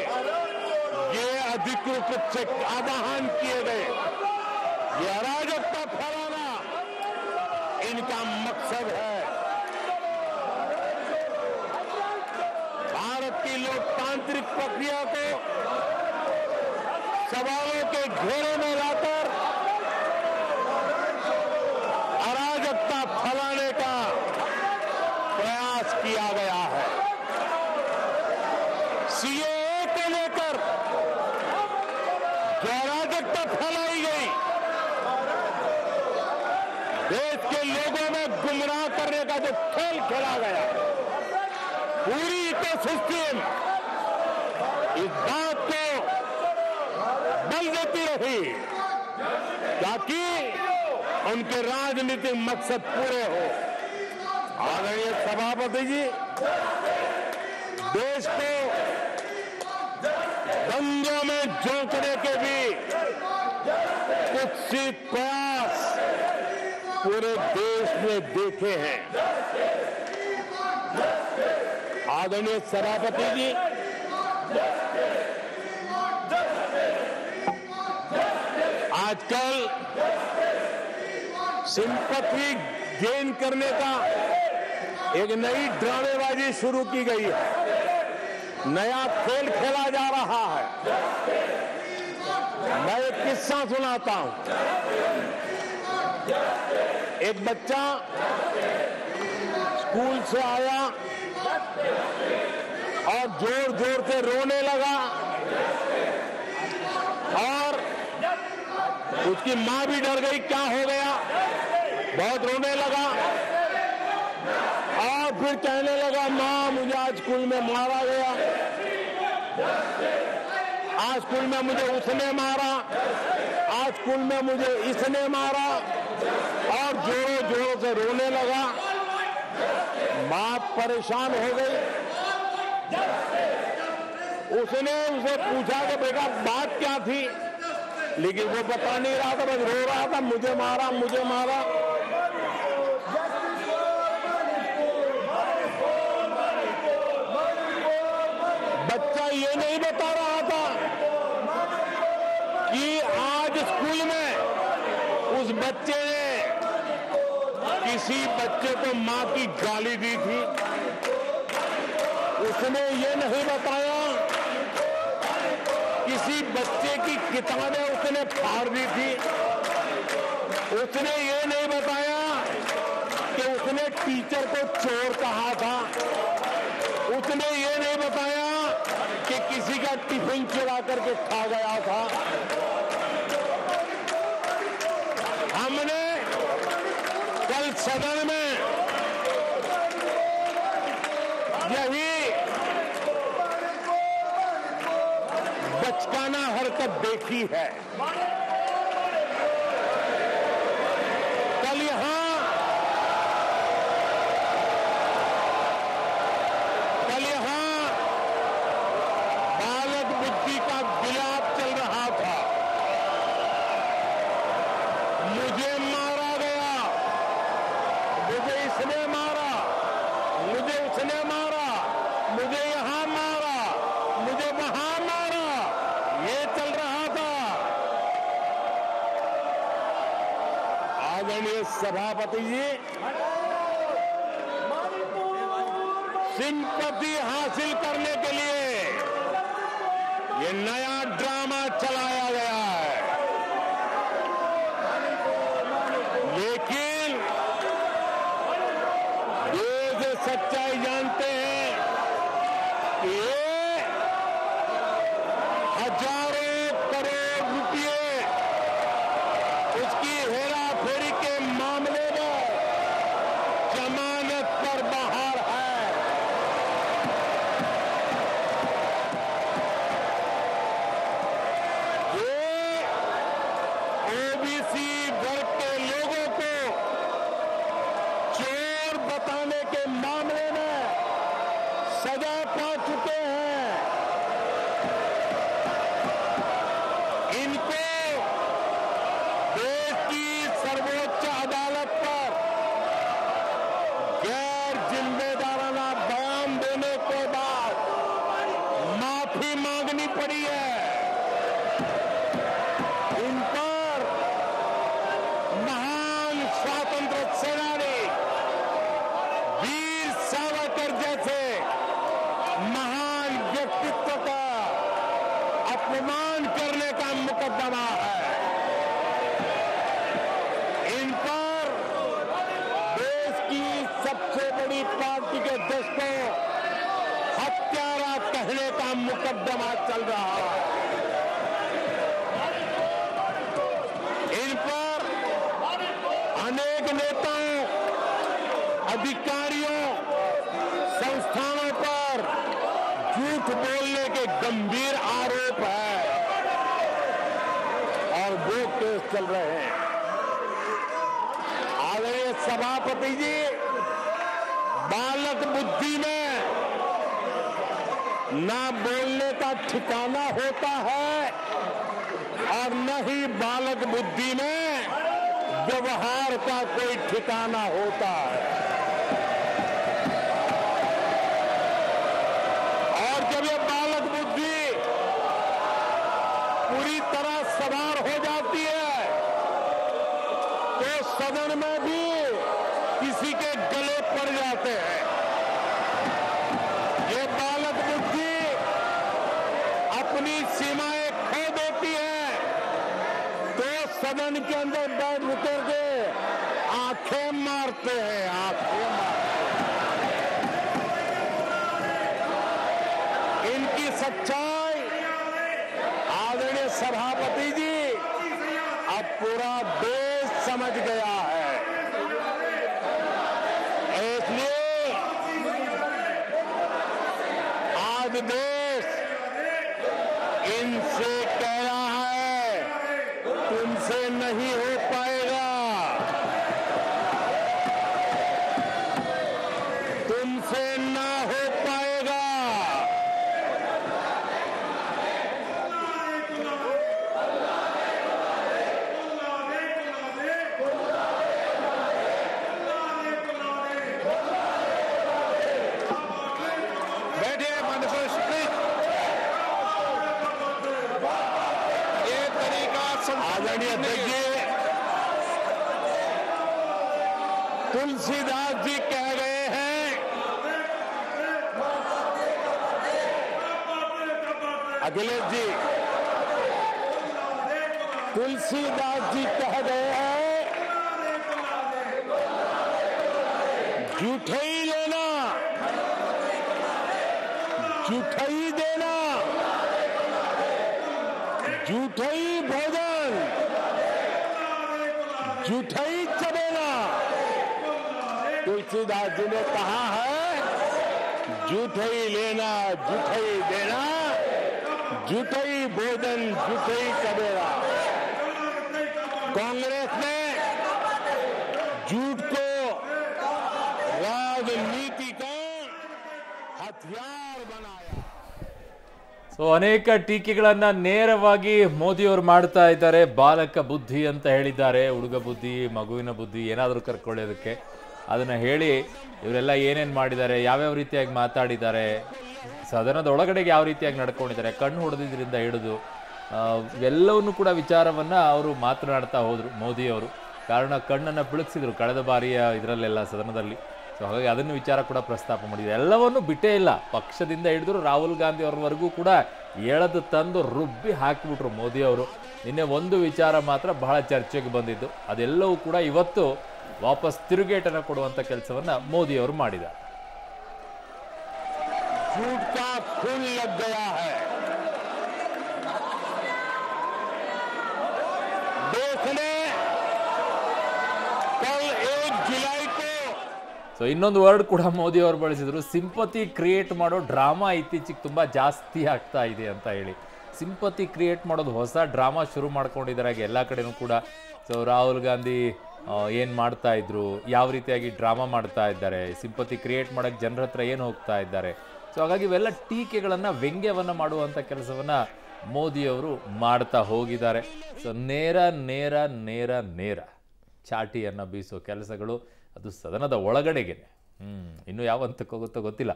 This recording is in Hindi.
ये अधिकृत चेक आवाहन किए गए, ये अराजकता फैलाना इनका मकसद है। भारत की लोकतांत्रिक प्रक्रिया को सवालों के घेरे में लाकर अराजकता फैलाने का प्रयास किया गया है। सीएए को लेकर जो अराजकता फैलाई गई, देश के लोगों में गुमराह करने का जो खेल खेला गया, पूरी इकोसिस्टम इस बात को बल देती रही ताकि उनके राजनीतिक मकसद पूरे हो। आदरणीय सभापति जी, देश को दंगों में झोंकने के भी कुत्सित प्रयास पूरे देश में देखे हैं। आदरणीय सभापति जी, आजकल सिंपैथी गेन करने का एक नई ड्रामेबाजी शुरू की गई है, नया खेल खेला जा रहा है। मैं एक किस्सा सुनाता हूं। एक बच्चा स्कूल से आया और जोर जोर से रोने लगा और उसकी मां भी डर गई, क्या हो गया, बहुत रोने लगा और फिर कहने लगा, मां मुझे आज स्कूल में मारा गया, आज स्कूल में मुझे उसने मारा, आज स्कूल में मुझे इसने मारा, और जोरों जोरों से रोने लगा। मां परेशान हो गई। उसने उसे पूछा कि बेटा बात क्या थी, लेकिन वो बता नहीं रहा था, बस रो रहा था, मुझे मारा मुझे मारा। बच्चा ये नहीं बता रहा था कि आज स्कूल में उस बच्चे ने किसी बच्चे को मां की गाली दी थी। उसने ये नहीं बताया किसी बच्चे की किताबें उसने फाड़ दी थी। उसने ये नहीं बताया कि उसने टीचर को चोर कहा था। उसने ये नहीं बताया कि किसी का टिफिन चुरा करके खा गया था। हमने कल सदन में यही बचकाना हरकत देखी है। कल यहां बालक बुद्धि का विलाप चल रहा था। मुझे मारा गया, मुझे इसने मारा, मुझे उसने मारा, मुझे यहां मारा, मुझे वहां मारा, ये चल रहा था। आदरणीय सभापति जी, सिंपैथी हासिल करने के लिए ये नया ड्रामा चलाया गया है, लेकिन ये सच्चाई जानते हैं कि ये हजारों करोड़ रुपए उसकी हेराफेरी के मामले में जमानत पर बाहर है। ये ओबीसी वर्ग के लोगों को चोर बताने के मामले में सजा पा चुके हैं। माफी मांगनी पड़ी है। इन पर महान स्वातंत्र सेनानी वीर सावरकर जैसे महान व्यक्तित्व का अपमान करने का मुकदमा है। इन पर देश की सबसे बड़ी पार्टी के अध्यक्ष को हत्यारा कहने का मुकदमा चल रहा है। इन पर अनेक नेताओं, अधिकारियों, संस्थानों पर झूठ बोलने के गंभीर आरोप है और वो केस चल रहे हैं। आदरणीय सभापति जी, बालक बुद्धि में ना बोलने का ठिकाना होता है और न ही बालक बुद्धि में व्यवहार का कोई ठिकाना होता है। और जब ये बालक बुद्धि पूरी तरह सवार हो जाती है तो सदन में भी किसी के गले पड़ जाते हैं। ये बालक बुद्धि अपनी सीमाएं खो देती है तो सदन के अंदर बैठ रुके के आंखें मारते हैं, आंखें मारते हैं। इनकी सच्चाई आदरणीय सभापति जी अब पूरा देश समझ गया है। इसलिए आज देश इनसे कह रहा है तुमसे नहीं हो पाएगा, तुमसे ना हो पाएगा। बैठिए ये तरीका आदरणीय अध्यक्ष जी, तुलसीदास जी कह गए हैं, अखिलेश जी, तुलसीदास जी कह गए हैं, झूठई लेना झूठई देना, झूठई भोजन झूठई चबेना। तुलसीदास जी ने कहा है झूठई लेना झूठई देना, झूठई भोजन झूठई चबेना। कांग्रेस ने झूठ को राजनीति का हथियार बनाया। ಸೊ ಅನೇಕ ಟೀಕೆಗಳನ್ನ ನೇರವಾಗಿ ಮೋದಿಯವರು ಮಾಡ್ತಾ ಇದ್ದಾರೆ. ಬಾಲಕ ಬುದ್ಧಿ ಅಂತ ಹೇಳಿದ್ದಾರೆ, ಹುಡುಗ ಬುದ್ಧಿ, ಮಗುವಿನ ಬುದ್ಧಿ ಏನಾದರೂ ಕರ್ಕೊಳ್ಳೋದಕ್ಕೆ ಅದನ್ನ ಹೇಳಿ ಇವರೆಲ್ಲ ಏನೇನು ಮಾಡಿದ್ದಾರೆ, ಯಾವ್ಯಾವ ರೀತಿಯಾಗಿ ಮಾತಾಡಿದ್ದಾರೆ, ಸದನದ ಒಳಗಡೆಗೆ ಯಾವ ರೀತಿಯಾಗಿ ನಡ್ಕೊಂಡಿದ್ದಾರೆ, ಕಣ್ಣು ಹೊಡೆದಿದ್ರಿಂದ ಹಿಡಿದು ಎಲ್ಲವನ್ನೂ ಕೂಡ ವಿಚಾರವನ್ನು ಅವರು ಮಾತನಾಡ್ತಾ ಹೋದರು ಮೋದಿಯವರು. ಕಾರಣ ಕಣ್ಣನ್ನು ಬಿಳುಕ್ಸಿದ್ರು ಕಳೆದ ಬಾರಿಯ ಇದರಲ್ಲೆಲ್ಲ ಸದನದಲ್ಲಿ. ಸೊ ಹಾಗಾಗಿ ಅದನ್ನು ವಿಚಾರ ಕೂಡ ಪ್ರಸ್ತಾಪ ಮಾಡಿದ್ರು. ಎಲ್ಲವನ್ನೂ ಬಿಟ್ಟೇ ಇಲ್ಲ, ಪಕ್ಷದಿಂದ ಹಿಡಿದ್ರು ರಾಹುಲ್ ಗಾಂಧಿ ಅವ್ರವರೆಗೂ ಕೂಡ ಎಳೆದು ತಂದು ರುಬ್ಬಿ ಹಾಕಿಬಿಟ್ರು ಮೋದಿಯವರು. ನಿನ್ನೆ ಒಂದು ವಿಚಾರ ಮಾತ್ರ ಬಹಳ ಚರ್ಚೆಗೆ ಬಂದಿದ್ದು, ಅದೆಲ್ಲವೂ ಕೂಡ ಇವತ್ತು ವಾಪಸ್ ತಿರುಗೇಟನ್ನು ಕೊಡುವಂಥ ಕೆಲಸವನ್ನು ಮೋದಿಯವರು ಮಾಡಿದ್ದಾರೆ. झूठ का खून लग गया है। देश ने कल 1 जुलाई को ಸೊ ಇನ್ನೊಂದು ವರ್ಡ್ ಕೂಡ ಮೋದಿ ಅವರು ಬಳಸಿದ್ರು, ಸಿಂಪತಿ ಕ್ರಿಯೇಟ್ ಮಾಡೋ ಡ್ರಾಮಾ ಇತ್ತೀಚೆಗೆ ತುಂಬ ಜಾಸ್ತಿ ಆಗ್ತಾ ಇದೆ ಅಂತ ಹೇಳಿ. ಸಿಂಪತಿ ಕ್ರಿಯೇಟ್ ಮಾಡೋದು ಹೊಸ ಡ್ರಾಮಾ ಶುರು ಮಾಡ್ಕೊಂಡಿದ್ದಾರೆ ಎಲ್ಲ ಕಡೆನೂ ಕೂಡ. ಸೊ ರಾಹುಲ್ ಗಾಂಧಿ ಏನು ಮಾಡ್ತಾ ಇದ್ರು, ಯಾವ ರೀತಿಯಾಗಿ ಡ್ರಾಮಾ ಮಾಡ್ತಾ ಇದ್ದಾರೆ, ಸಿಂಪತಿ ಕ್ರಿಯೇಟ್ ಮಾಡೋಕ್ಕೆ ಜನರ ಹತ್ರ ಏನು ಹೋಗ್ತಾ ಇದ್ದಾರೆ. ಸೊ ಹಾಗಾಗಿ ಇವೆಲ್ಲ ಟೀಕೆಗಳನ್ನು, ವ್ಯಂಗ್ಯವನ್ನು ಮಾಡುವಂಥ ಕೆಲಸವನ್ನು ಮೋದಿಯವರು ಮಾಡ್ತಾ ಹೋಗಿದ್ದಾರೆ. ಸೊ ನೇರ ನೇರ ನೇರ ನೇರ ಚಾಟಿಯನ್ನು ಬೀಸೋ ಕೆಲಸಗಳು, ಅದು ಸದನದ ಒಳಗಡೆಗೆ. ಇನ್ನು ಯಾವ ಹಂತಕ್ಕೆ ಹೋಗುತ್ತೋ ಗೊತ್ತಿಲ್ಲ.